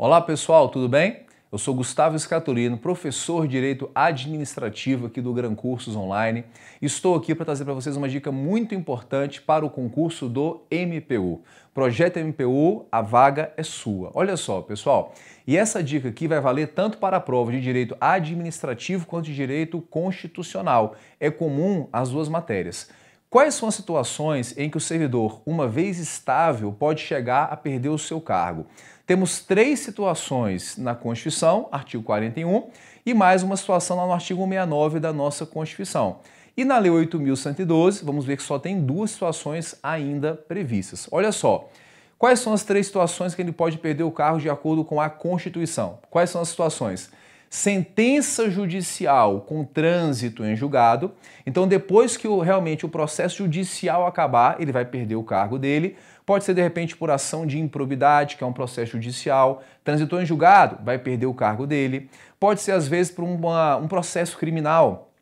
Olá pessoal, tudo bem? Eu sou Gustavo Scatolino, professor de Direito Administrativo aqui do Gran Cursos Online. Estou aqui para trazer para vocês uma dica muito importante para o concurso do MPU. Projeto MPU, a vaga é sua. Olha só, pessoal, e essa dica aqui vai valer tanto para a prova de Direito Administrativo quanto de Direito Constitucional. É comum as duas matérias. Quais são as situações em que o servidor, uma vez estável, pode chegar a perder o seu cargo? Temos três situações na Constituição, artigo 41, e mais uma situação lá no artigo 169 da nossa Constituição. E na Lei 8.112, vamos ver que só tem duas situações ainda previstas. Olha só, quais são as três situações que ele pode perder o cargo de acordo com a Constituição? Quais são as situações? Sentença judicial com trânsito em julgado. Então, depois que realmente o processo judicial acabar, ele vai perder o cargo dele. Pode ser, de repente, por ação de improbidade, que é um processo judicial. Transitou em julgado, vai perder o cargo dele. Pode ser, às vezes, por um processo criminal.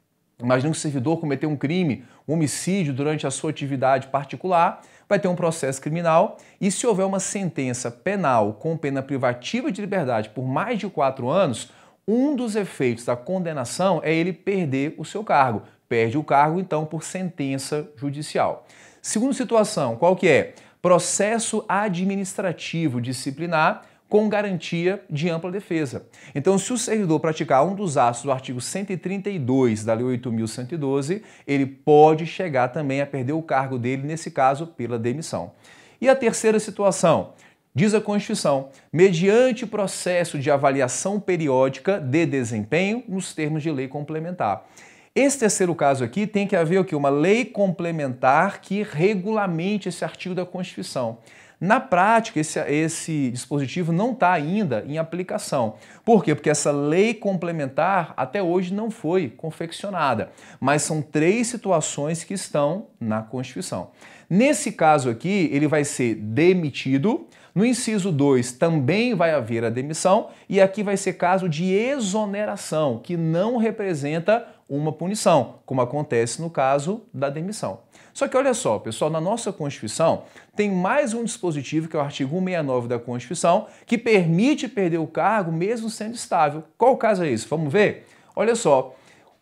Imagina que o servidor cometeu um crime, um homicídio durante a sua atividade particular, vai ter um processo criminal e se houver uma sentença penal com pena privativa de liberdade por mais de 4 anos, um dos efeitos da condenação é ele perder o seu cargo. Perde o cargo, então, por sentença judicial. Segunda situação, qual que é? Processo administrativo disciplinar com garantia de ampla defesa. Então, se o servidor praticar um dos atos do artigo 132 da Lei 8.112, ele pode chegar também a perder o cargo dele, nesse caso, pela demissão. E a terceira situação? Diz a Constituição, mediante processo de avaliação periódica de desempenho nos termos de lei complementar. Esse terceiro caso aqui tem que haver o quê? Uma lei complementar que regulamente esse artigo da Constituição. Na prática, esse dispositivo não está ainda em aplicação. Por quê? Porque essa lei complementar até hoje não foi confeccionada, mas são três situações que estão na Constituição. Nesse caso aqui, ele vai ser demitido. No inciso 2 também vai haver a demissão e aqui vai ser caso de exoneração, que não representa uma punição, como acontece no caso da demissão. Só que olha só, pessoal, na nossa Constituição tem mais um dispositivo, que é o artigo 169 da Constituição, que permite perder o cargo mesmo sendo estável. Qual caso é esse? Vamos ver? Olha só,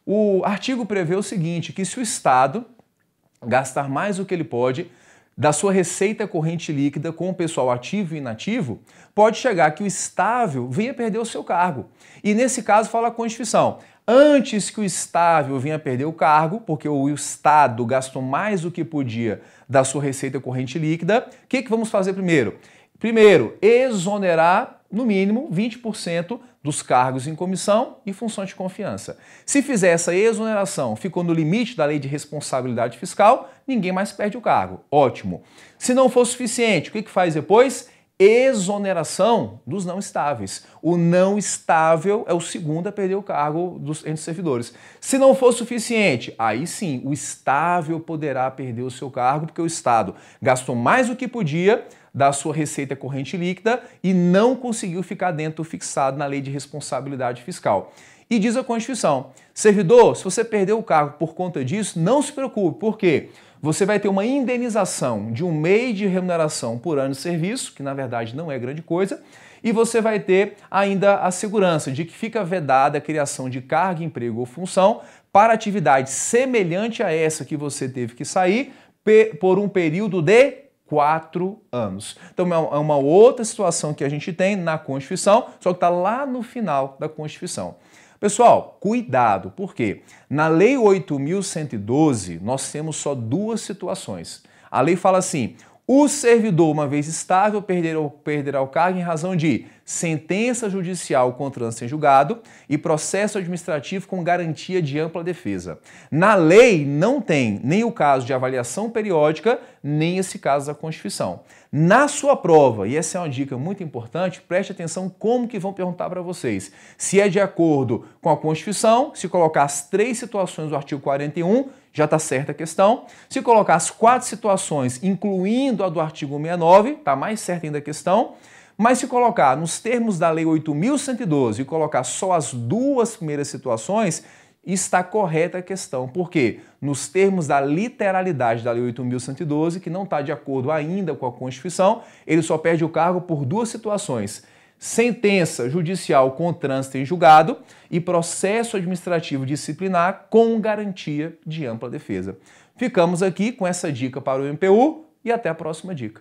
o artigo prevê o seguinte, que se o Estado gastar mais do que ele pode da sua receita corrente líquida com o pessoal ativo e inativo, pode chegar que o estável venha perder o seu cargo. E nesse caso fala a Constituição, antes que o estável venha perder o cargo, porque o Estado gastou mais do que podia da sua receita corrente líquida, o que vamos fazer primeiro? Primeiro, exonerar no mínimo 20% dos cargos em comissão e função de confiança. Se fizer essa exoneração, ficou no limite da lei de responsabilidade fiscal, ninguém mais perde o cargo. Ótimo. Se não for suficiente, o que faz depois? Exoneração dos não estáveis. O não estável é o segundo a perder o cargo entre os servidores. Se não for suficiente, aí sim, o estável poderá perder o seu cargo, porque o Estado gastou mais do que podia da sua receita corrente líquida e não conseguiu ficar dentro fixado na lei de responsabilidade fiscal. E diz a Constituição, servidor, se você perdeu o cargo por conta disso, não se preocupe, por quê? Você vai ter uma indenização de 1 mês de remuneração por ano de serviço, que na verdade não é grande coisa, e você vai ter ainda a segurança de que fica vedada a criação de cargo, emprego ou função para atividade semelhante a essa que você teve que sair por um período de 4 anos. Então é uma outra situação que a gente tem na Constituição, só que está lá no final da Constituição. Pessoal, cuidado, porque na Lei 8.112 nós temos só duas situações. A lei fala assim, o servidor, uma vez estável, perderá o cargo em razão de sentença judicial com trânsito em julgado e processo administrativo com garantia de ampla defesa. Na lei não tem nem o caso de avaliação periódica, nem esse caso da Constituição. Na sua prova, e essa é uma dica muito importante, preste atenção como que vão perguntar para vocês. Se é de acordo com a Constituição, se colocar as três situações do artigo 41, já está certa a questão. Se colocar as 4 situações, incluindo a do artigo 169, está mais certa ainda a questão. Mas se colocar nos termos da Lei 8.112 e colocar só as 2 primeiras situações, está correta a questão. Por quê? Nos termos da literalidade da Lei 8.112, que não está de acordo ainda com a Constituição, ele só perde o cargo por 2 situações. sentença judicial com trânsito em julgado e processo administrativo disciplinar com garantia de ampla defesa. Ficamos aqui com essa dica para o MPU e até a próxima dica.